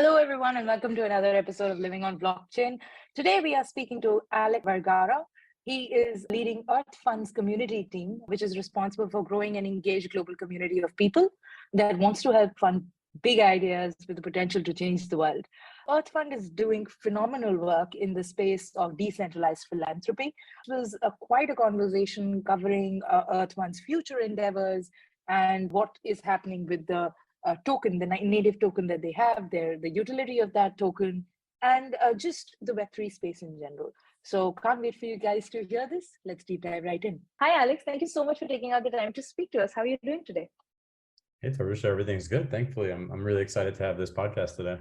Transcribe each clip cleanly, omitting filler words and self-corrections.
Hello, everyone, and welcome to another episode of Living on Blockchain. Today, we are speaking to Alex Vergara. He is leading EarthFund's community team, which is responsible for growing an engaged global community of people that wants to help fund big ideas with the potential to change the world. EarthFund is doing phenomenal work in the space of decentralized philanthropy. It was quite a conversation covering EarthFund's future endeavors and what is happening with the token, the native token that they have, the utility of that token, and just the Web3 space in general. So can't wait for you guys to hear this. Let's deep dive right in. Hi, Alex. Thank you so much for taking out the time to speak to us. How are you doing today? Hey, Tarusha, everything's good. Thankfully, I'm really excited to have this podcast today.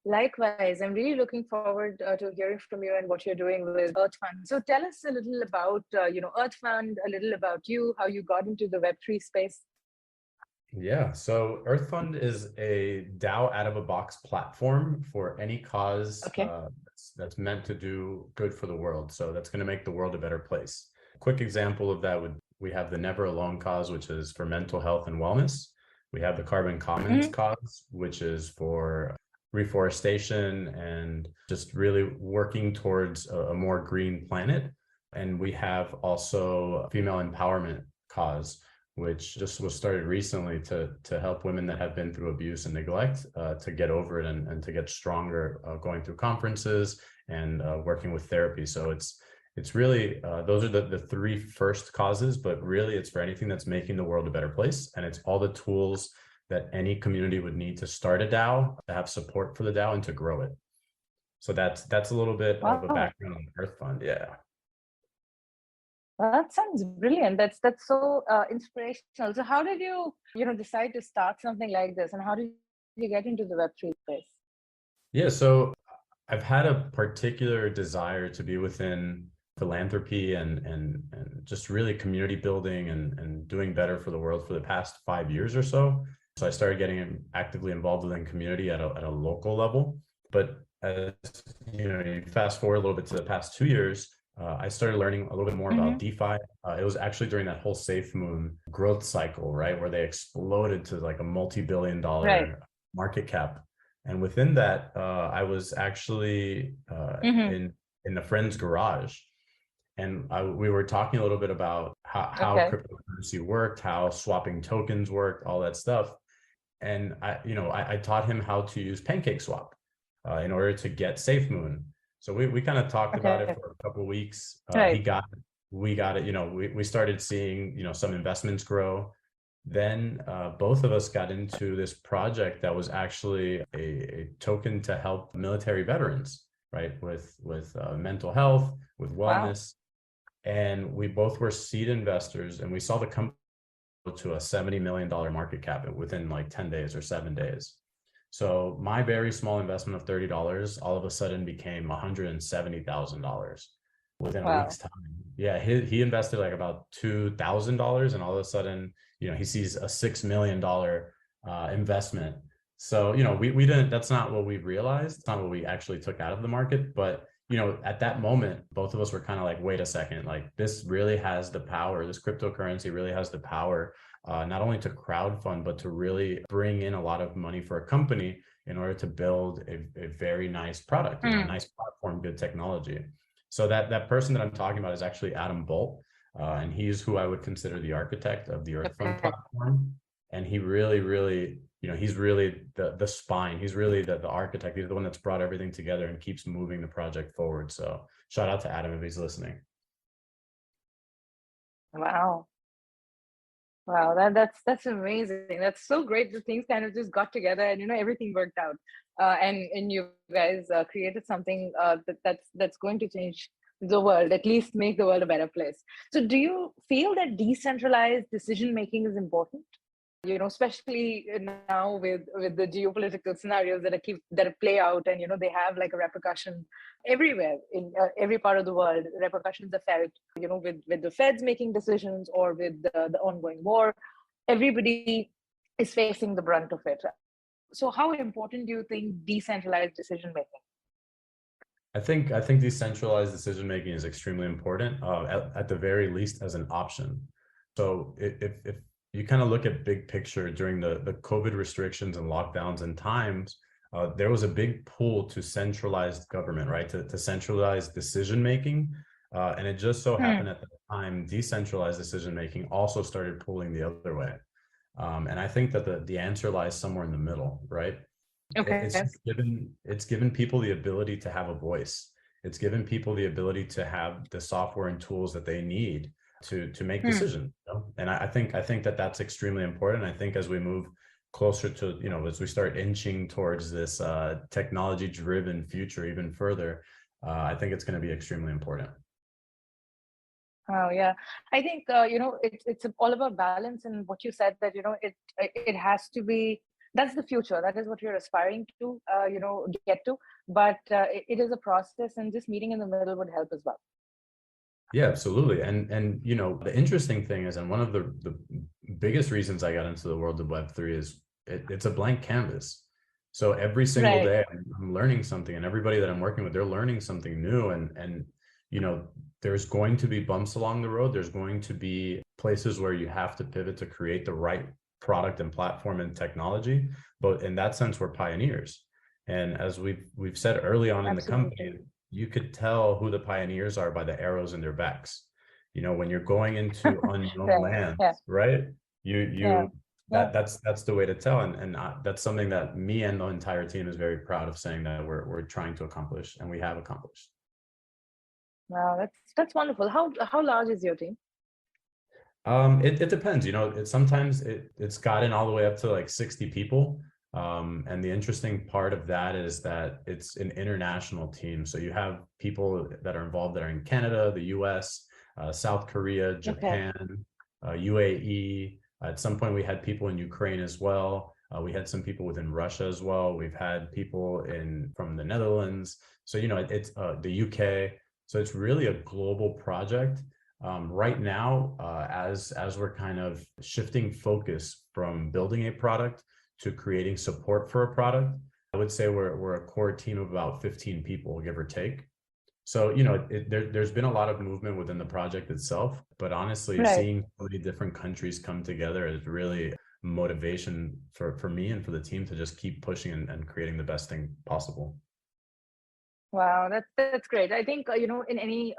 Likewise, I'm really looking forward to hearing from you and what you're doing with EarthFund. So tell us a little about, EarthFund, a little about you, how you got into the Web3 space. Yeah, so EarthFund is a DAO out-of-a-box platform for any cause that's meant to do good for the world. So that's going to make the world a better place. A quick example of that we have the Never Alone cause, which is for mental health and wellness. We have the Carbon Commons cause, which is for reforestation and just really working towards a more green planet. And we have also a female empowerment cause, which just was started recently to help women that have been through abuse and neglect to get over it and to get stronger going through conferences and working with therapy. So it's really, those are the three first causes, but really it's for anything that's making the world a better place. And it's all the tools that any community would need to start a DAO, to have support for the DAO and to grow it. So that's a little bit of a background on EarthFund. Yeah. Well, that sounds brilliant. That's so inspirational. So how did you decide to start something like this, and how did you get into the Web3 space? Yeah, so I've had a particular desire to be within philanthropy and just really community building and doing better for the world for the past 5 years or so. So I started getting actively involved within community at a local level. But as you fast forward a little bit to the past 2 years, I started learning a little bit more about DeFi. It was actually during that whole SafeMoon growth cycle, right, where they exploded to like a multi-billion-dollar market cap. And within that, I was actually in a friend's garage, and we were talking a little bit about how cryptocurrency worked, how swapping tokens worked, all that stuff. And I taught him how to use PancakeSwap in order to get SafeMoon. So we kind of talked about it for a couple of weeks. We got it. We started seeing some investments grow. Then both of us got into this project that was actually a token to help military veterans, right, with mental health, with wellness. And we both were seed investors, and we saw the company go to a $70 million market cap within like 10 days or 7 days. So my very small investment of $30 all of a sudden became $170,000 within a week's time. Yeah, he invested like about $2,000, and all of a sudden, he sees a $6 million investment. So, we didn't, that's not what we realized. It's not what we actually took out of the market. But, at that moment, both of us were kind of like, wait a second, like this really has the power. This cryptocurrency really has the power, not only to crowdfund, but to really bring in a lot of money for a company in order to build a very nice product, a nice platform, good technology. So that person that I'm talking about is actually Adam Bolt, and he's who I would consider the architect of the EarthFund platform. And he really, he's really the spine. He's really the architect. He's the one that's brought everything together and keeps moving the project forward. So shout out to Adam if he's listening. Wow, that's amazing. That's so great that things kind of just got together and everything worked out. And you guys created something that's going to change the world, at least make the world a better place. So do you feel that decentralized decision making is important? Especially now with the geopolitical scenarios that play out, and they have like a repercussion everywhere in every part of the world. Repercussions are felt, with the Feds making decisions or with the ongoing war. Everybody is facing the brunt of it. So, how important do you think decentralized decision making? I think decentralized decision making is extremely important, at the very least as an option. So if you kind of look at big picture during the COVID restrictions and lockdowns and times, there was a big pull to centralized government, right? To centralize decision making. And it just so happened at the time, decentralized decision making also started pulling the other way. And I think that the answer lies somewhere in the middle, right? It's Okay. just given people the ability to have a voice. It's given people the ability to have the software and tools that they need to make decisions. You know? And I think that that's extremely important. I think as we move closer to, you know, as we start inching towards this technology driven future even further, I think it's going to be extremely important. Oh yeah, I think it's all about balance, and what you said that it has to be, that's the future. That is what you're aspiring to get to. But it is a process, and just meeting in the middle would help as well. Yeah, absolutely. And you know, the interesting thing is, and one of the biggest reasons I got into the world of Web3 is it's a blank canvas. So every single Right. day I'm learning something, and everybody that I'm working with, they're learning something new. And you know, there's going to be bumps along the road. There's going to be places where you have to pivot to create the right product and platform and technology. But in that sense, we're pioneers. And as we've said early on in the Absolutely. company, you could tell who the pioneers are by the arrows in their backs. You know, when you're going into unknown Right. Yeah. lands, right? Yeah. You Yeah. that's the way to tell. And that's something that me and the entire team is very proud of, saying that we're trying to accomplish, and we have accomplished. Wow, that's wonderful. How large is your team? It depends, you know, sometimes it's gotten all the way up to like 60 people. And the interesting part of that is that it's an international team. So you have people that are involved that are in Canada, the US, South Korea, Okay. Japan, UAE. At some point we had people in Ukraine as well. We had some people within Russia as well. We've had people from the Netherlands. So, you know, it's the UK. So it's really a global project. Right now, as we're kind of shifting focus from building a product to creating support for a product, I would say we're a core team of about 15 people, give or take. So, you know, there's been a lot of movement within the project itself, but honestly, Right. seeing so many different countries come together is really motivation for me and for the team to just keep pushing and creating the best thing possible. Wow, that's great. I think in any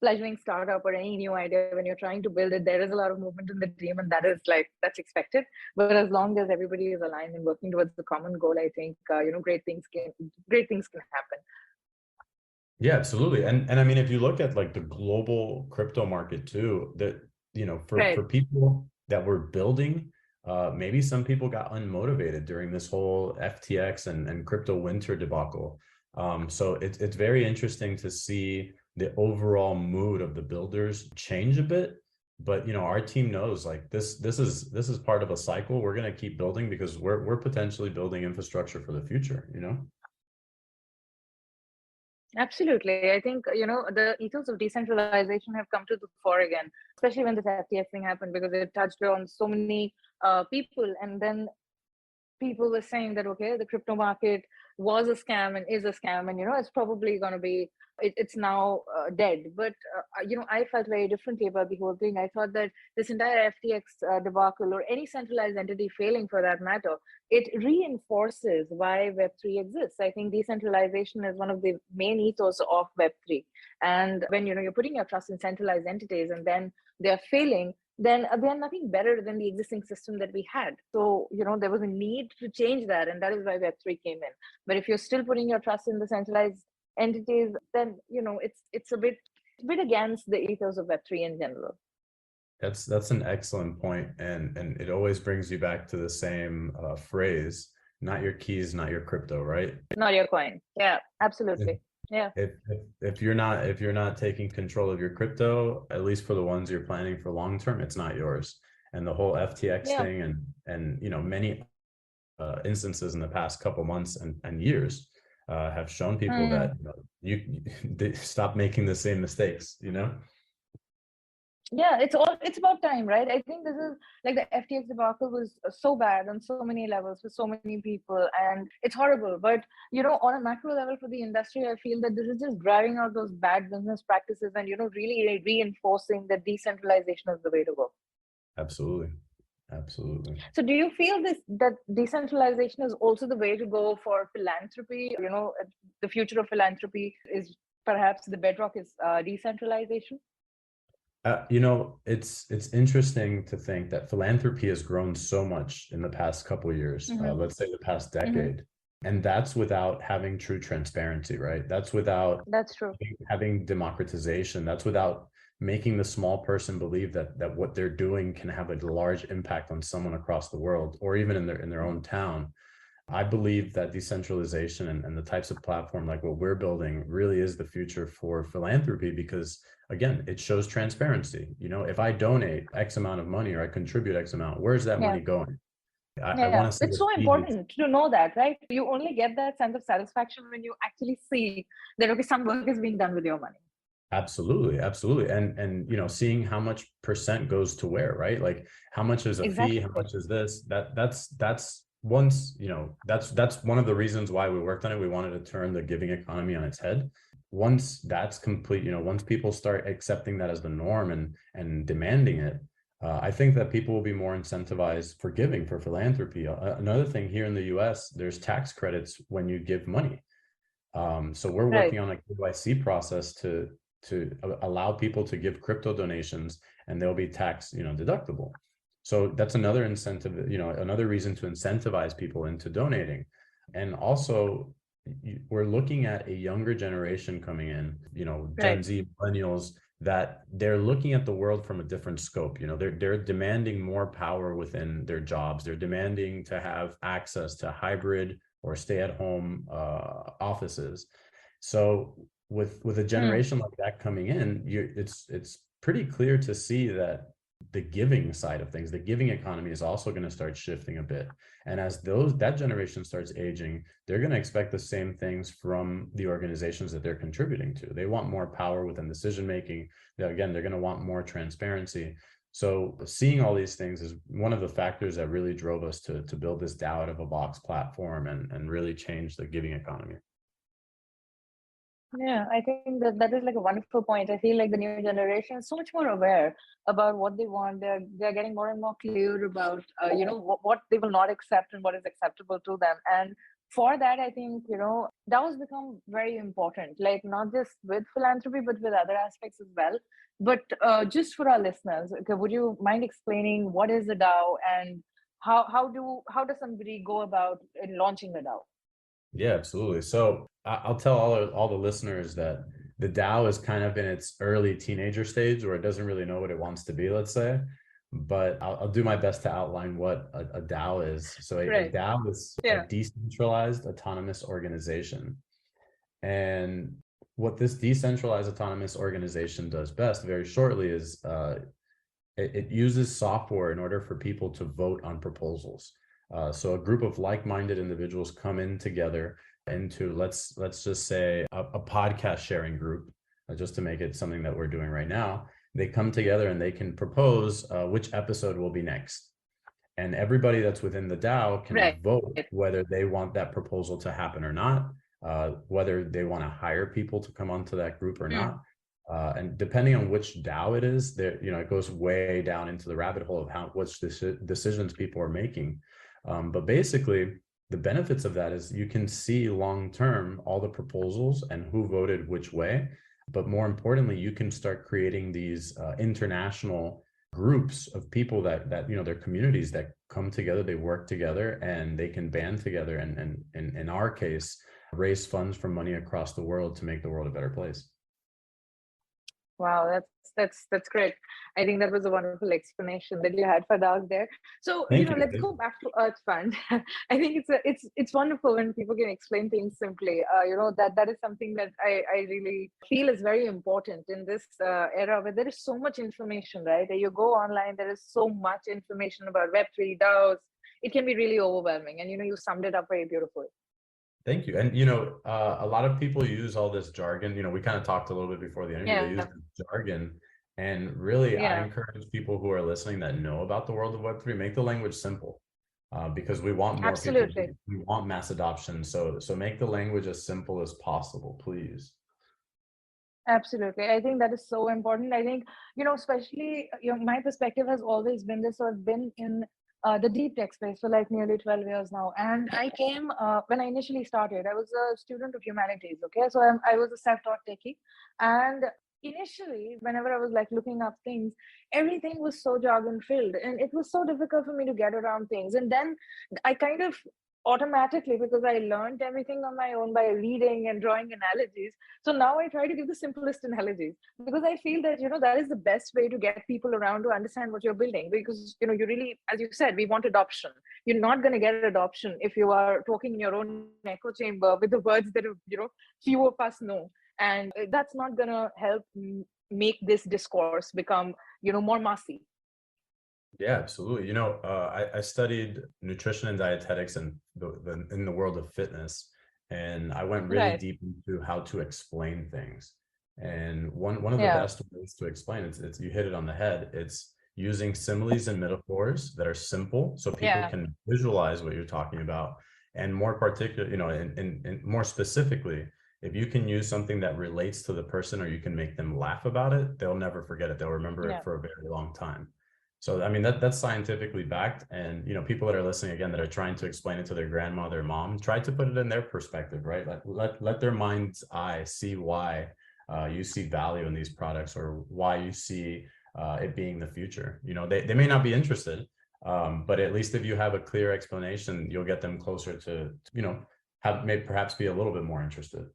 fledgling startup or any new idea, when you're trying to build it, there is a lot of movement in the team, and that's expected. But as long as everybody is aligned and working towards the common goal, I think great things can happen. Yeah, absolutely. And I mean, if you look at like the global crypto market too, that, you know, for Right. people that were building, maybe some people got unmotivated during this whole FTX and crypto winter debacle. So it's very interesting to see the overall mood of the builders change a bit. But you know, our team knows like this is part of a cycle. We're going to keep building because we're potentially building infrastructure for the future, you know? Absolutely. I think, the ethos of decentralization have come to the fore again, especially when this FTX thing happened, because it touched on so many people. And then people were saying that, okay, the crypto market was a scam and is a scam, and it's probably going to be, it's now dead. But I felt very differently about the whole thing. I thought that this entire FTX debacle, or any centralized entity failing for that matter, it reinforces why Web3 exists. I think decentralization is one of the main ethos of Web3. And when you're putting your trust in centralized entities and then they're failing, then they're nothing better than the existing system that we had. So, there was a need to change that, and that is why Web3 came in. But if you're still putting your trust in the centralized entities, then, it's a bit against the ethos of Web3 in general. That's an excellent point, and it always brings you back to the same phrase: not your keys, not your crypto, right? Not your coin. Yeah, absolutely. Yeah. If you're not taking control of your crypto, at least for the ones you're planning for long term, it's not yours. And the whole FTX Yeah. thing, and you know, many instances in the past couple months and years have shown people that they stop making the same mistakes, you know? Yeah, it's about time, right? I think this is like the FTX debacle was so bad on so many levels for so many people, and it's horrible. But on a macro level for the industry, I feel that this is just driving out those bad business practices and really reinforcing that decentralization is the way to go. Absolutely. Absolutely. So do you feel this that decentralization is also the way to go for philanthropy? The future of philanthropy is perhaps the bedrock is decentralization. It's interesting to think that philanthropy has grown so much in the past couple of years, Mm-hmm. let's say the past Mm-hmm. decade, and that's without having true transparency, right? That's without That's true. having democratization. That's without making the small person believe that what they're doing can have a large impact on someone across the world or even in their own town. I believe that decentralization and the types of platform like what we're building really is the future for philanthropy because, again, it shows transparency. If I donate X amount of money or I contribute X amount, where's that Yeah. money going? I Yeah, want to see it's the so fees. important to know that, right? You only get that sense of satisfaction when you actually see that, okay, some work is being done with your money. Absolutely, absolutely. And seeing how much percent goes to where, right? Like how much is a fee, Exactly. how much is this? That's once, that's one of the reasons why we worked on it. We wanted to turn the giving economy on its head. Once that's complete, once people start accepting that as the norm and demanding it, I think that people will be more incentivized for giving, for philanthropy. Another thing here in the US, there's tax credits when you give money. So we're Right. working on a KYC process to allow people to give crypto donations and they'll be tax deductible. So that's another incentive, another reason to incentivize people into donating. And also we're looking at a younger generation coming in, Gen Right. Z, millennials, that they're looking at the world from a different scope. They're demanding more power within their jobs. They're demanding to have access to hybrid or stay at home offices. So with a generation like that coming in, it's pretty clear to see that the giving side of things, the giving economy is also going to start shifting a bit. And as that generation starts aging, they're going to expect the same things from the organizations that they're contributing to. They want more power within decision making. Again, they're going to want more transparency. So seeing all these things is one of the factors that really drove us to build this DAO out of a box platform and really change the giving economy. Yeah, I think that is like a wonderful point. I feel like the new generation is so much more aware about what they want. They're getting more and more clear about what they will not accept and what is acceptable to them. And for that, I think DAOs become very important. Like not just with philanthropy, but with other aspects as well. But just for our listeners, okay, would you mind explaining what is a DAO and how does somebody go about in launching a DAO? Yeah, absolutely. So I'll tell all the listeners that the DAO is kind of in its early teenager stage where it doesn't really know what it wants to be, let's say. But I'll do my best to outline what a DAO is. So a Right. DAO is a Yeah. decentralized autonomous organization. And what this decentralized autonomous organization does best, very shortly, is it uses software in order for people to vote on proposals. So a group of like-minded individuals come in together into let's just say a podcast sharing group, just to make it something that we're doing right now. They come together and they can propose which episode will be next. And everybody that's within the DAO can vote whether they want that proposal to happen or not, whether they want to hire people to come onto that group or not. And depending on which DAO it is, there, it goes way down into the rabbit hole of which decisions people are making. But basically, the benefits of that is you can see long-term all the proposals and who voted which way. But more importantly, you can start creating these international groups of people that they're communities that come together, they work together, and they can band together and in our case, raise funds from money across the world to make the world a better place. Wow, that's great. I think that was a wonderful explanation that you had for DAOs there. So let's go back to EarthFund. I think it's wonderful when people can explain things simply. That is something that I really feel is very important in this era where there is so much information, right? You go online, there is so much information about Web3 DAOs. It can be really overwhelming, and you summed it up very beautifully. Thank you. And, a lot of people use all this jargon. We kind of talked a little bit before the interview. Yeah. They use jargon. And really, I encourage people who are listening that know about the world of Web3, make the language simple because we want more people. We want mass adoption. So make the language as simple as possible, please. Absolutely. I think that is so important. I think, especially, my perspective has always been this. So I've been in the deep tech space for like nearly 12 years now. And I came, when I initially started, I was a student of humanities. Okay. So I was a self-taught techie. And initially, whenever I was like looking up things, everything was so jargon filled and it was so difficult for me to get around things. And then I kind of automatically, because I learned everything on my own by reading and drawing analogies, so now I try to give the simplest analogies because I feel that, that is the best way to get people around to understand what you're building. Because, you really, as you said, we want adoption. You're not going to get adoption if you are talking in your own echo chamber with the words that, few of us know. And that's not going to help make this discourse become, more massy. Yeah, absolutely. I studied nutrition and dietetics in the world of fitness, and I went really Right. deep into how to explain things. And one of the Yeah. best ways to explain it's you hit it on the head. It's using similes and metaphors that are simple so people Yeah. can visualize what you're talking about. And more particular, and more specifically, if you can use something that relates to the person or you can make them laugh about it, they'll never forget it. They'll remember Yeah. it for a very long time. So, I mean, that's scientifically backed. And, people that are listening again, that are trying to explain it to their grandma, their mom, try to put it in their perspective, right? Like let their mind's eye see why you see value in these products, or why you see it being the future. They may not be interested, but at least if you have a clear explanation, you'll get them closer to perhaps be a little bit more interested.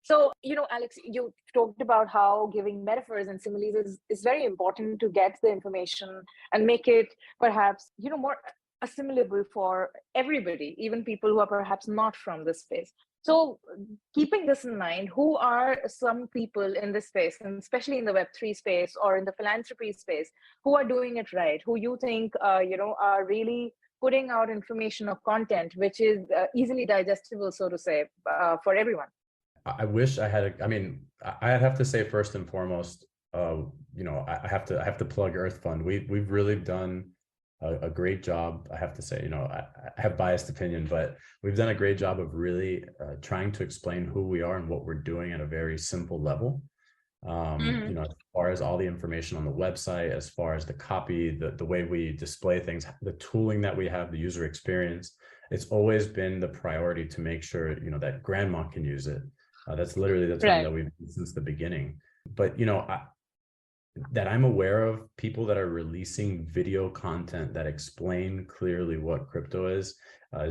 So, Alex, you talked about how giving metaphors and similes is very important to get the information and make it perhaps, more assimilable for everybody, even people who are perhaps not from this space. So, keeping this in mind, who are some people in this space, and especially in the Web3 space or in the philanthropy space, who are doing it right, who you think, are really putting out information or content which is easily digestible, so to say, for everyone? I wish I had I'd have to say first and foremost, I have to plug EarthFund. We've really done a great job. I have to say, I have biased opinion, but we've done a great job of really trying to explain who we are and what we're doing at a very simple level. As far as all the information on the website, as far as the copy, the way we display things, the tooling that we have, the user experience, it's always been the priority to make sure, that grandma can use it. That's literally the term Right. that we've used since the beginning. But, that I'm aware of people that are releasing video content that explain clearly what crypto is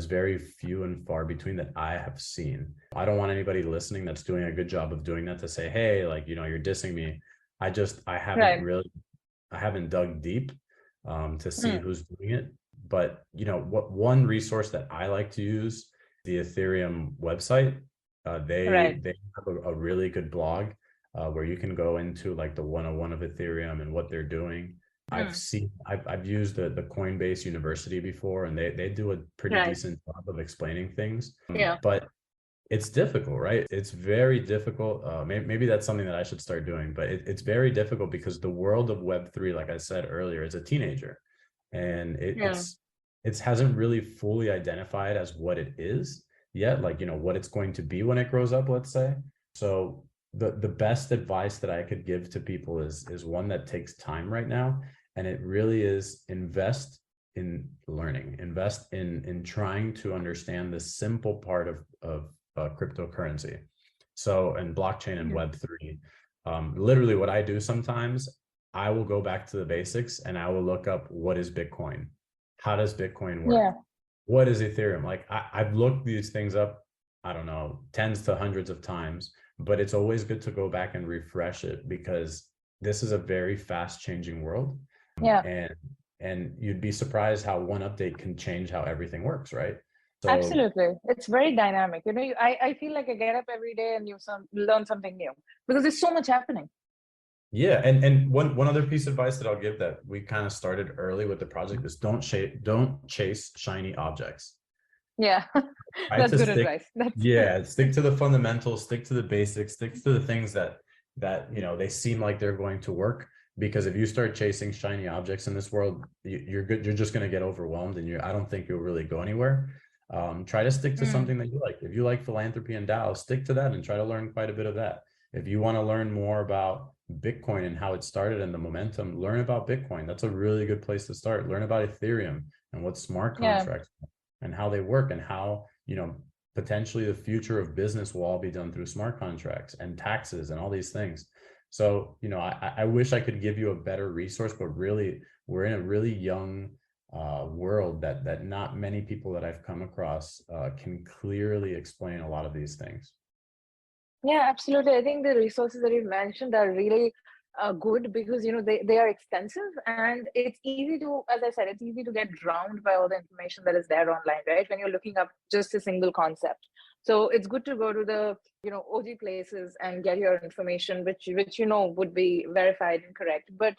very few and far between that I have seen. I don't want anybody listening that's doing a good job of doing that to say, hey, you're dissing me. I haven't Right. I haven't dug deep to see who's doing it. But, what one resource that I like to use, the Ethereum website, they have a really good blog where you can go into like the 101 of Ethereum and what they're doing. I've used the Coinbase University before, and they do a pretty decent job of explaining things. But it's difficult, right? It's very difficult. Maybe that's something that I should start doing, but it's very difficult because the world of Web3, like I said earlier, is a teenager, and it hasn't really fully identified as what it is yet, what it's going to be when it grows up, let's say. So the best advice that I could give to people is one that takes time right now, and it really is invest in learning, invest in trying to understand the simple part of cryptocurrency, and blockchain and Web3. Literally what I do sometimes, I will go back to the basics and I will look up, what is Bitcoin? How does Bitcoin work? What is Ethereum? I've looked these things up, I don't know, tens to hundreds of times, but it's always good to go back and refresh it, because this is a very fast changing world. And you'd be surprised how one update can change how everything works, right? So, absolutely. It's very dynamic. I feel like I get up every day and you learn something new because there's so much happening. Yeah, and one other piece of advice that I'll give that we kind of started early with the project is don't chase shiny objects. Yeah, that's good advice. Stick to the fundamentals, stick to the basics, stick to the things that they seem like they're going to work. Because if you start chasing shiny objects in this world, you're just going to get overwhelmed, and I don't think you'll really go anywhere. Try to stick to something that you like. If you like philanthropy and DAOs, stick to that and try to learn quite a bit of that. If you want to learn more about Bitcoin and how it started and the momentum, learn about Bitcoin. That's a really good place to start. Learn about Ethereum and what smart Yeah. contracts and how they work, and how, potentially the future of business will all be done through smart contracts and taxes and all these things. So, I wish I could give you a better resource, but really we're in a really young world that not many people that I've come across can clearly explain a lot of these things. Yeah, absolutely. I think the resources that you've mentioned are really good because they are extensive, and it's easy to, as I said, it's easy to get drowned by all the information that is there online, right? When you're looking up just a single concept. So it's good to go to the OG places and get your information, which would be verified and correct. But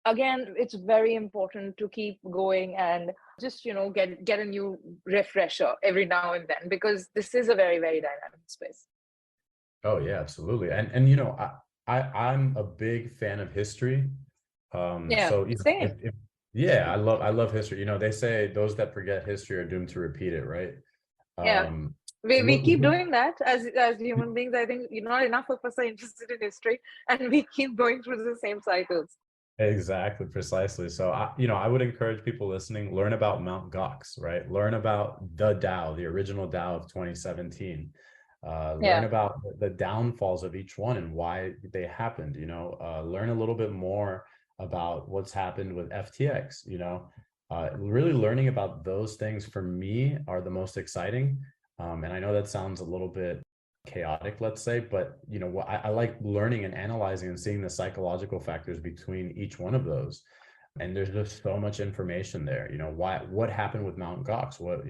again, it's very important to keep going and just get a new refresher every now and then, because this is a very, very dynamic space. Oh yeah, absolutely. And I'm a big fan of history. Yeah, So same. if yeah, I love history. They say those that forget history are doomed to repeat it, right? Yeah, Um, we look, keep look, doing that as human beings. I think not enough of us are interested in history, and we keep going through the same cycles. exactly, precisely. So I would encourage people listening, learn about Mount Gox, right? Learn about the DAO, the original DAO of 2017. Learn Yeah. about the downfalls of each one and why they happened. Learn a little bit more about what's happened with FTX. Really learning about those things for me are the most exciting. And I know that sounds a little bit chaotic, let's say, but what I like learning and analyzing and seeing the psychological factors between each one of those. And there's just so much information there. What happened with Mount Gox? What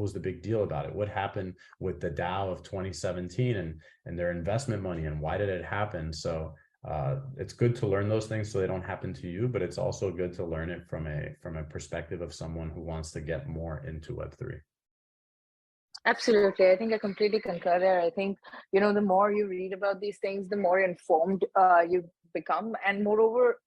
was the big deal about it? What happened with the DAO of 2017 and their investment money, and why did it happen? So it's good to learn those things so they don't happen to you, but it's also good to learn it from a perspective of someone who wants to get more into Web3. Absolutely. I think I completely concur there. I think, the more you read about these things, the more informed you become. And moreover,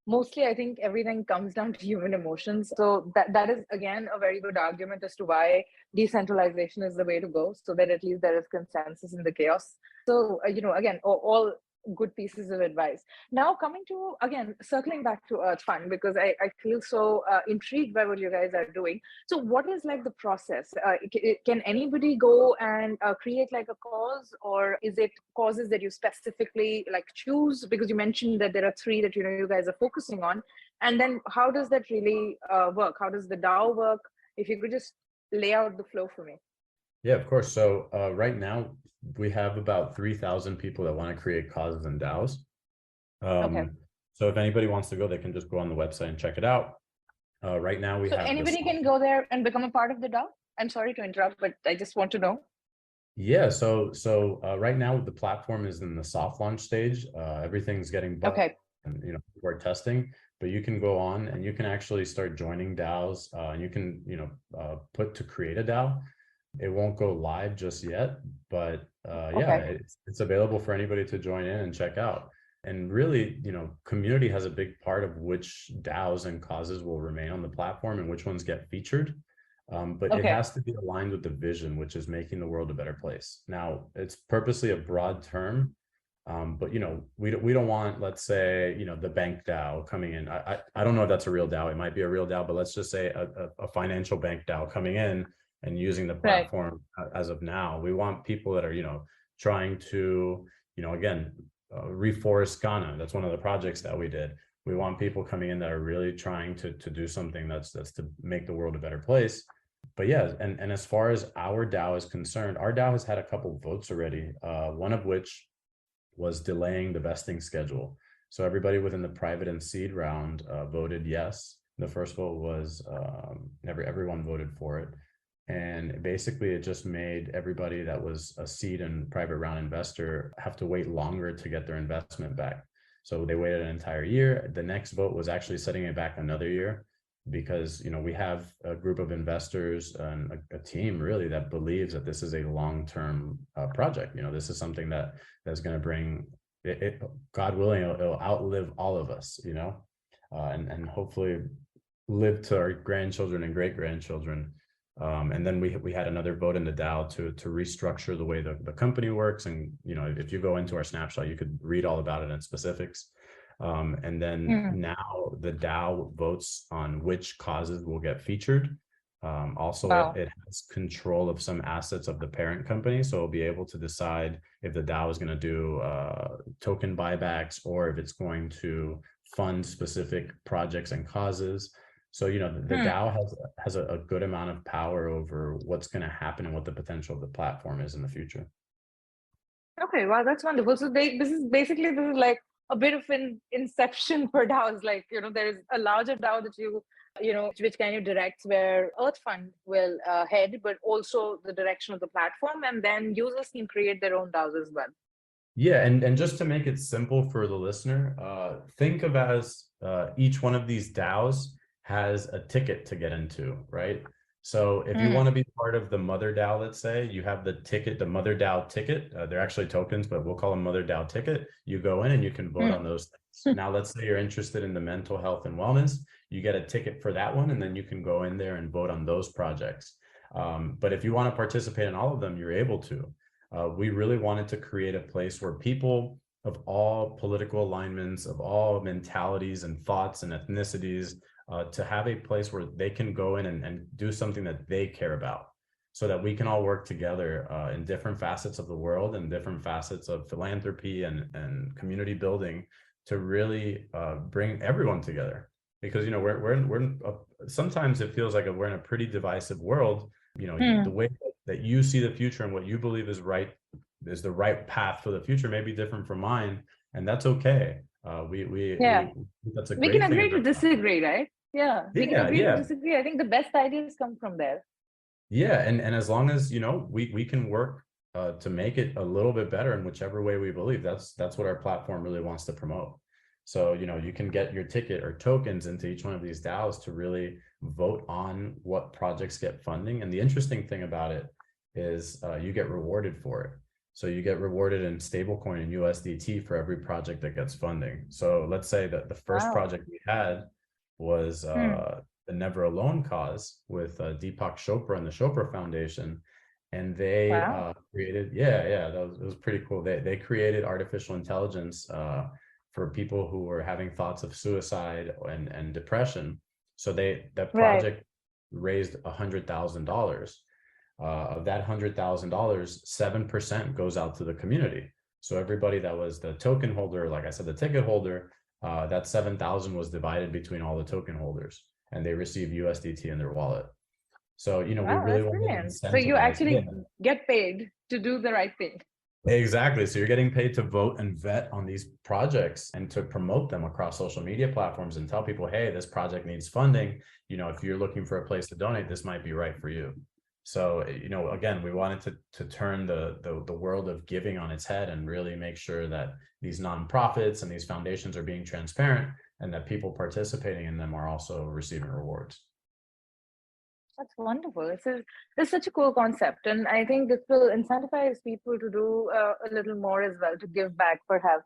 mostly I think everything comes down to human emotions. So that is, again, a very good argument as to why decentralization is the way to go, so that at least there is consensus in the chaos. So, again, all good pieces of advice. Now, coming to, again, circling back to EarthFund, because I feel so intrigued by what you guys are doing. So what is like the process? Can anybody go and create like a cause, or is it causes that you specifically like choose? Because you mentioned that there are three that you guys are focusing on. And then how does that really work? How does the DAO work? If you could just lay out the flow for me. Yeah, of course. So right now we have about 3,000 people that want to create causes and DAOs. Okay. So if anybody wants to go, they can just go on the website and check it out. Right now we So have this. anybody can go there and become a part of the DAO? I'm sorry to interrupt, but I just want to know. Yeah, so right now the platform is in the soft launch stage. Everything's getting bugged, Okay. and we're testing, but you can go on and you can actually start joining DAOs, and you can put to create a DAO. It won't go live just yet, but yeah, Okay. it's available for anybody to join in and check out. And really, community has a big part of which DAOs and causes will remain on the platform and which ones get featured. But it Okay. has to be aligned with the vision, which is making the world a better place. Now, it's purposely a broad term, but we don't want, let's say, the bank DAO coming in. I don't know if that's a real DAO. It might be a real DAO, but let's just say a financial bank DAO coming in and using the Right. platform as of now. We want people that are trying to again reforest Ghana. That's one of the projects that we did. We want people coming in that are really trying to do something that's to make the world a better place. But yeah, and as far as our DAO is concerned, our DAO has had a couple votes already, one of which was delaying the vesting schedule. So everybody within the private and seed round voted yes. The first vote was everyone voted for it. And basically it just made everybody that was a seed and private round investor have to wait longer to get their investment back. So they waited an entire year. The next vote was actually setting it back another year, because we have a group of investors and a team really that believes that this is a long-term project. This is something that's going to bring it, God willing, it'll outlive all of us, and hopefully live to our grandchildren and great grandchildren. And then we had another vote in the DAO to restructure the way the company works. And, if you go into our snapshot, you could read all about it in specifics. And then now the DAO votes on which causes will get featured. Also, Wow. it has control of some assets of the parent company. So it'll be able to decide if the DAO is going to do token buybacks or if it's going to fund specific projects and causes. So, the DAO has a good amount of power over what's going to happen and what the potential of the platform is in the future. Okay, wow, that's wonderful. So this is like a bit of an inception for DAOs. Like, there is a larger DAO that which kind of directs where EarthFund will head, but also the direction of the platform. And then users can create their own DAOs as well. Yeah, and just to make it simple for the listener, think of as each one of these DAOs has a ticket to get into, right? So if you want to be part of the mother DAO, let's say, you have the ticket, the mother DAO ticket. They're actually tokens, but we'll call them mother DAO ticket. You go in and you can vote on those things. Now, let's say you're interested in the mental health and wellness. You get a ticket for that one, and then you can go in there and vote on those projects. But if you want to participate in all of them, you're able to. We really wanted to create a place where people of all political alignments, of all mentalities and thoughts and ethnicities, to have a place where they can go in and do something that they care about, so that we can all work together in different facets of the world and different facets of philanthropy and community building to really bring everyone together. Because, sometimes it feels like we're in a pretty divisive world. The way that you see the future and what you believe is the right path for the future may be different from mine, and that's okay. That's a we great can thing agree to disagree, right? We can agree to disagree. I think the best ideas come from there. Yeah, and as long as we can work to make it a little bit better in whichever way we believe. That's what our platform really wants to promote. So you can get your ticket or tokens into each one of these DAOs to really vote on what projects get funding. And the interesting thing about it is you get rewarded for it. So you get rewarded in stablecoin and USDT for every project that gets funding. So let's say that the first project we had was the Never Alone cause with Deepak Chopra and the Chopra Foundation. And they created, it was pretty cool. They created artificial intelligence for people who were having thoughts of suicide and depression. So that project raised $100,000. Of that $100,000, 7% goes out to the community. So everybody that was the token holder, like I said, the ticket holder, that 7,000 was divided between all the token holders, and they receive USDT in their wallet. So, we really want to incentivize. So you actually get paid to do the right thing. Exactly. So you're getting paid to vote and vet on these projects and to promote them across social media platforms and tell people, hey, this project needs funding. If you're looking for a place to donate, this might be right for you. So, again, we wanted to turn the world of giving on its head and really make sure that these nonprofits and these foundations are being transparent and that people participating in them are also receiving rewards. That's wonderful. It's such a cool concept. And I think this will incentivize people to do a little more as well, to give back perhaps.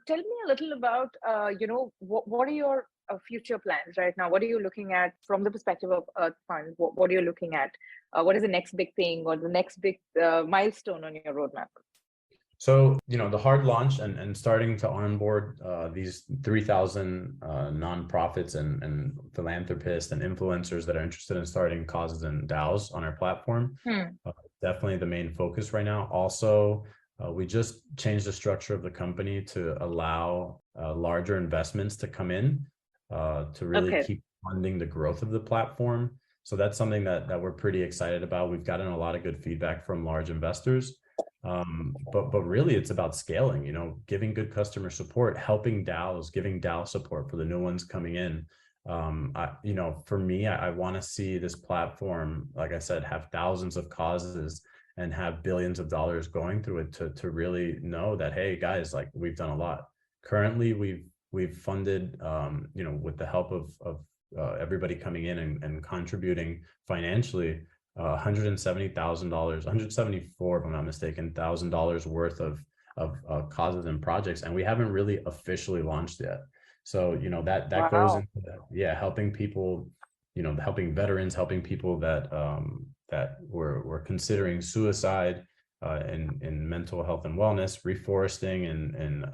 Tell me a little about, what are your future plans right now? What are you looking at from the perspective of EarthFund? What are you looking at? What is the next big thing or the next big milestone on your roadmap? So, the hard launch and starting to onboard these 3,000 nonprofits and philanthropists and influencers that are interested in starting causes and DAOs on our platform. Definitely the main focus right now. Also, we just changed the structure of the company to allow larger investments to come in to really keep funding the growth of the platform. So that's something that we're pretty excited about. We've gotten a lot of good feedback from large investors. But really it's about scaling, giving good customer support, helping DAOs, giving DAO support for the new ones coming in. For me, I want to see this platform, like I said, have thousands of causes and have billions of dollars going through it to really know that, hey guys, like we've done a lot. Currently we've funded, with the help of everybody coming in and contributing financially, $170,000, $174, if I'm not mistaken, $1,000 worth of causes and projects, and we haven't really officially launched yet. So that goes into helping people helping veterans, helping people that that were considering suicide, in mental health and wellness, reforesting in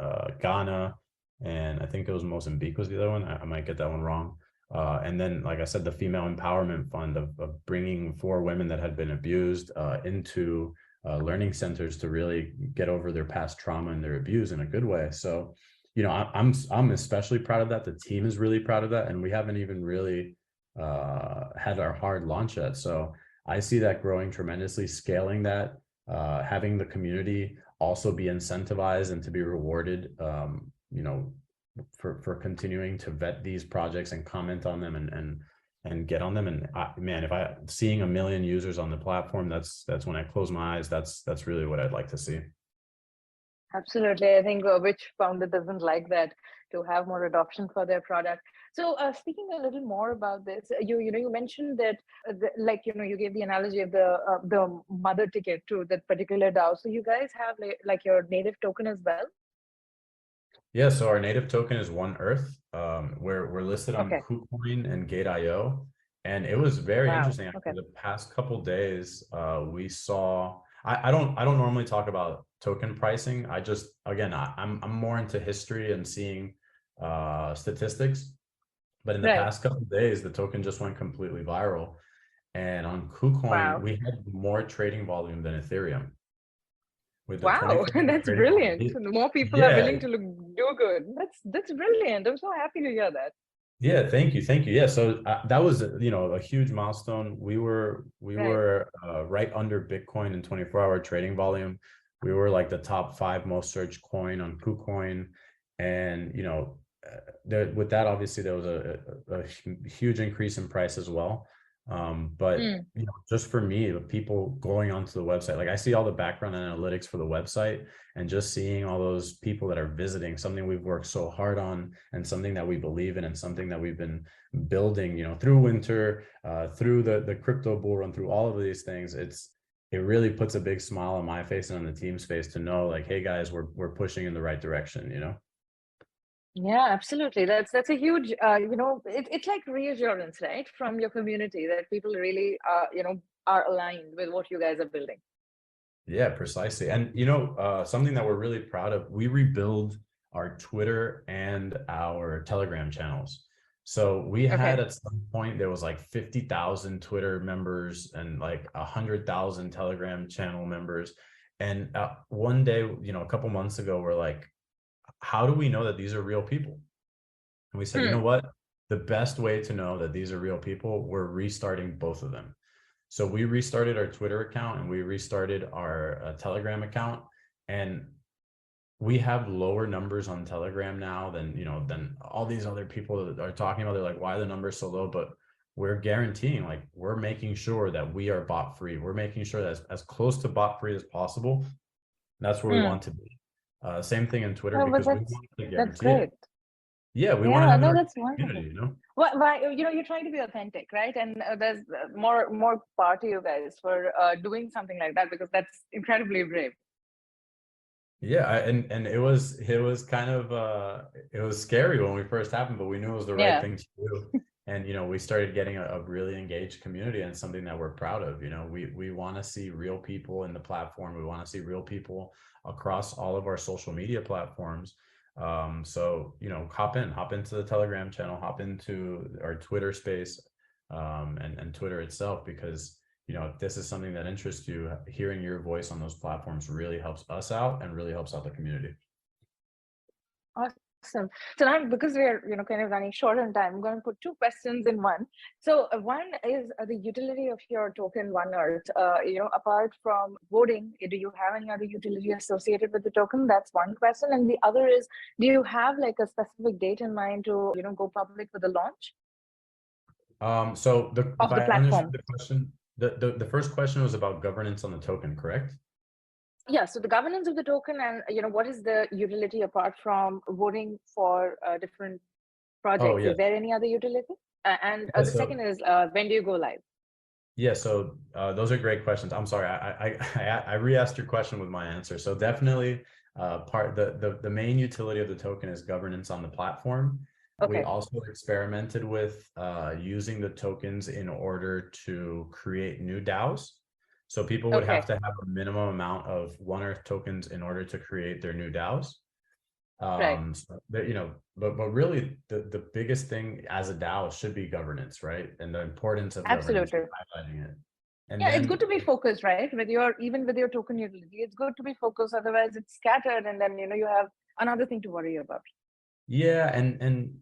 Ghana, and I think it was Mozambique was the other one. I might get that one wrong. And then, like I said, the Female Empowerment Fund of bringing 4 women that had been abused into learning centers to really get over their past trauma and their abuse in a good way. So, I'm especially proud of that. The team is really proud of that, and we haven't even really had our hard launch yet. So I see that growing tremendously, scaling that, having the community also be incentivized and to be rewarded, for continuing to vet these projects and comment on them and get on them. And man, if seeing 1 million users on the platform, that's when I close my eyes. That's really what I'd like to see. Absolutely. I think which founder doesn't like that, to have more adoption for their product. So speaking a little more about this, you mentioned that you gave the analogy of the mother ticket to that particular DAO. So you guys have like your native token as well? Yeah, so our native token is One Earth. We're listed on Okay. KuCoin and Gate.io, and it was very Wow. interesting. Okay. The past couple days, we saw. I don't normally talk about token pricing. I'm more into history and seeing statistics. But in the past couple of days, the token just went completely viral, and on KuCoin, we had more trading volume than Ethereum. With the wow, that's brilliant. The more people are willing to do good. That's brilliant. I'm so happy to hear that. Yeah, thank you. Yeah, so that was a huge milestone. We were right under Bitcoin in 24-hour trading volume. We were like the top 5 most searched coin on KuCoin, and with that, obviously there was a huge increase in price as well. But just for me, the people going onto the website, like I see all the background analytics for the website, and just seeing all those people that are visiting, something we've worked so hard on, and something that we believe in, and something that we've been building, through winter, through the crypto bull run, through all of these things. It really puts a big smile on my face and on the team's face to know, like, hey guys, we're pushing in the right direction. Yeah, absolutely. That's a huge, it's like reassurance, right, from your community that people really, are aligned with what you guys are building. Yeah, precisely. And, something that we're really proud of, we rebuild our Twitter and our Telegram channels. So we had at some point, there was like 50,000 Twitter members and like 100,000 Telegram channel members. And one day, a couple months ago, we're like, how do we know that these are real people? And we said, you know what? The best way to know that these are real people, we're restarting both of them. So we restarted our Twitter account and we restarted our Telegram account, and we have lower numbers on Telegram now than all these other people that are talking about. They're like, why are the numbers so low? But we're guaranteeing, like, we're making sure that we are bot free. We're making sure that as close to bot free as possible. That's where we want to be. Same thing in Twitter, because we want to guarantee it. Yeah, we want to have that's community, Why, you're trying to be authentic, right? And there's more power to you guys for doing something like that, because that's incredibly brave. Yeah, and it was kind of it was scary when we first happened, but we knew it was the right thing to do. And we started getting a really engaged community, and something that we're proud of. We want to see real people in the platform. We want to see real people across all of our social media platforms. So hop into the Telegram channel, hop into our Twitter space, and Twitter itself, because if this is something that interests you, hearing your voice on those platforms really helps us out and really helps out the community. Awesome. So now, because we're kind of running short on time, I'm going to put 2 questions in one. So one is the utility of your token, One Earth. Apart from voting, do you have any other utility associated with the token? That's one question. And the other is, do you have like a specific date in mind to go public with the launch? So of the platform. The question, the first question was about governance on the token, correct? Yeah, so the governance of the token, and what is the utility apart from voting for different projects? Is there any other utility? And the second is, when do you go live? Yeah, so those are great questions. I'm sorry, I re-asked your question with my answer. So definitely, the main utility of the token is governance on the platform. We Okay. also experimented with using the tokens in order to create new DAOs. So people would have Okay. to have a minimum amount of One Earth tokens in order to create their new DAOs. Right. So that, but really the biggest thing as a DAO should be governance, right? And the importance of governance, Absolutely. highlighting it. And Yeah, it's good then to be focused, right? With your even with your token utility, it's good to be focused. Otherwise, it's scattered, and then you have another thing to worry about. yeah, and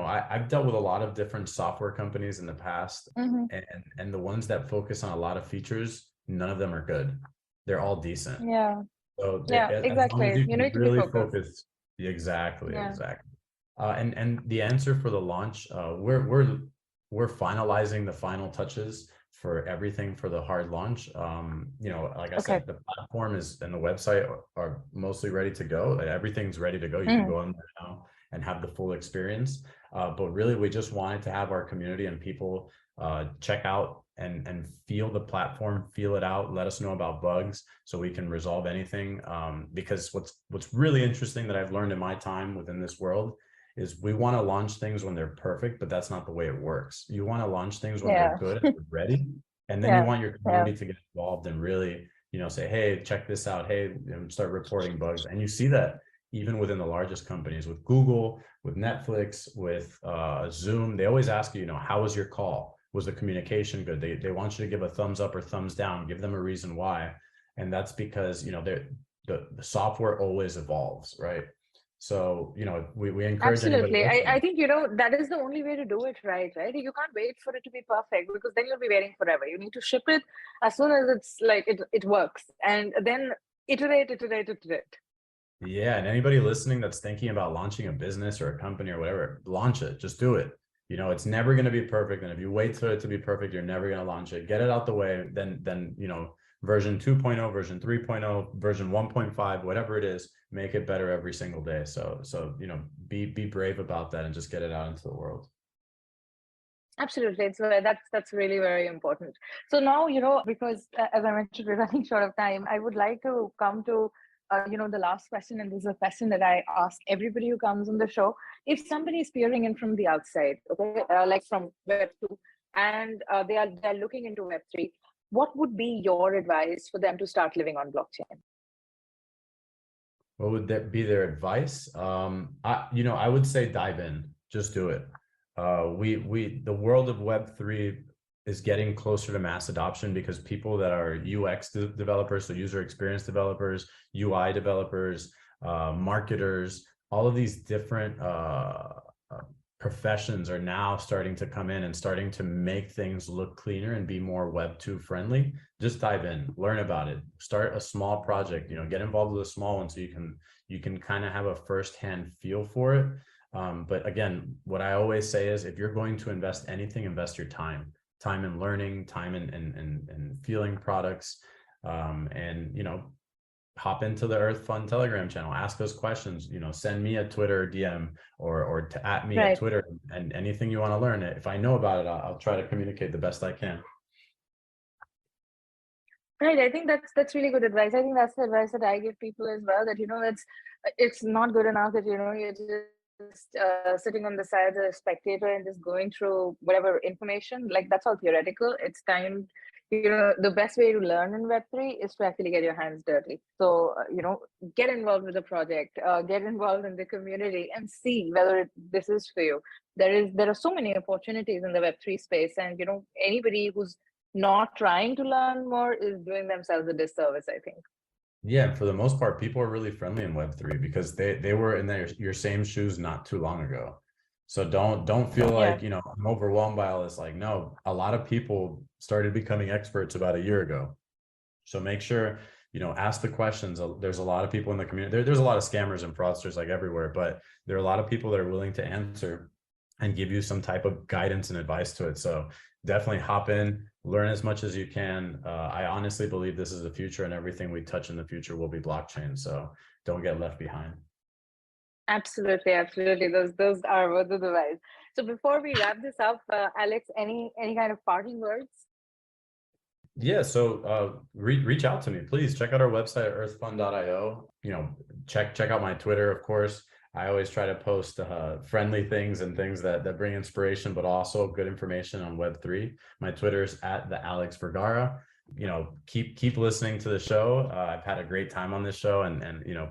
I've dealt with a lot of different software companies in the past, Mm-hmm. and the ones that focus on a lot of features, none of them are good. They're all decent. Yeah. So Yeah. as long as Exactly. you You can need to be really focused. focus, exactly, Yeah. exactly. And the answer for the launch, we're finalizing the final touches for everything for the hard launch. Like I Okay. said, the platform is and the website are mostly ready to go. Everything's ready to go. You can Mm. go on there now and have the full experience. But really, we just wanted to have our community and people check out and feel the platform, feel it out, let us know about bugs so we can resolve anything. Because what's really interesting that I've learned in my time within this world is we want to launch things when they're perfect, but that's not the way it works. You want to launch things when they're Yeah. good and ready, and then you Yeah. want your Yeah. community to get involved and really, say, hey, check this out. Hey, start reporting bugs. And you see that even within the largest companies, with Google, with Netflix, with Zoom, they always ask you, how was your call? Was the communication good? They want you to give a thumbs up or thumbs down, give them a reason why. And that's because, the software always evolves, right? So, we encourage anybody Absolutely. I listening. think, that is the only way to do it right, right? You can't wait for it to be perfect because then you'll be waiting forever. You need to ship it as soon as it's like it works and then iterate. Yeah, and anybody listening that's thinking about launching a business or a company or whatever, launch it. Just do it. It's never going to be perfect, and if you wait for it to be perfect, you're never going to launch it. Get it out the way. Then version 2.0, version 3.0, version 1.5, whatever it is, make it better every single day. So be brave about that and just get it out into the world. Absolutely. That's really very important. So now, because as I mentioned, we're running short of time, I would like to come to, the last question. And this is a question that I ask everybody who comes on the show. If somebody is peering in from the outside, okay, like from Web2, and they're looking into Web3, what would be your advice for them to start living on blockchain? What would that be their advice? I would say dive in, just do it. The world of Web3 is getting closer to mass adoption because people that are UX developers, so user experience developers, UI developers, marketers, all of these different professions are now starting to come in and starting to make things look cleaner and be more Web2 friendly. Just dive in, learn about it, start a small project, get involved with a small one so you can kind of have a firsthand feel for it. But again, what I always say is if you're going to invest anything, invest your time in learning, time in feeling products, and hop into the EarthFund Telegram channel, ask us questions, send me a Twitter DM or to at me at Right. Twitter, and anything you want to learn. If I know about it, I'll try to communicate the best I can. Right. I think that's really good advice. I think that's the advice that I give people as well, that, it's not good enough that, you're just sitting on the side as a spectator and just going through whatever information, like that's all theoretical. It's time, the best way to learn in Web3 is to actually get your hands dirty. So, get involved with the project, get involved in the community and see whether this is for you. There are so many opportunities in the Web3 space, and, anybody who's not trying to learn more is doing themselves a disservice, I think. Yeah, for the most part, people are really friendly in Web3 because they were in your same shoes not too long ago. So don't feel Yeah. like, I'm overwhelmed by all this. Like, no, a lot of people started becoming experts about a year ago. So make sure, ask the questions. There's a lot of people in the community. There's a lot of scammers and fraudsters like everywhere, but there are a lot of people that are willing to answer and give you some type of guidance and advice to it. So definitely hop in, learn as much as you can. I honestly believe this is the future, and everything we touch in the future will be blockchain. So don't get left behind. Absolutely, absolutely. Those are words of advice. So before we wrap this up, Alex, any kind of parting words? Yeah, so reach out to me, please. Check out our website at earthfund.io. Check out my Twitter, of course. I always try to post friendly things and things that bring inspiration, but also good information on Web3. My Twitter is at the Alex Vergara. Keep listening to the show. I've had a great time on this show, and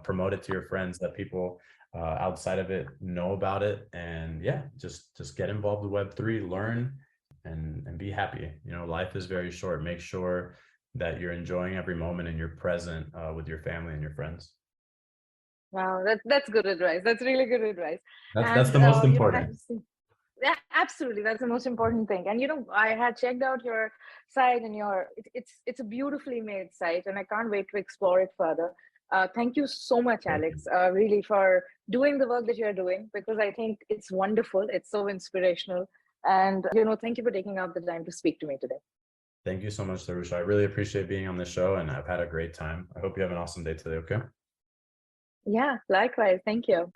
promote it to your friends, that people outside of it know about it. And yeah, just get involved with Web3, learn, and be happy. Life is very short. Make sure that you're enjoying every moment and you're present with your family and your friends. Wow, that's good advice. That's really good advice. That's And the most I important. yeah, absolutely, that's the most important thing. And I had checked out your site, and it's a beautifully made site, and I can't wait to explore it further. Thank you so much, Thank you. Alex, really, for doing the work that you're doing, because I think it's wonderful. It's so inspirational. And thank you for taking out the time to speak to me today. Thank you so much, Darusha. I really appreciate being on the show, and I've had a great time. I hope you have an awesome day today. Okay. Yeah, likewise. Thank you.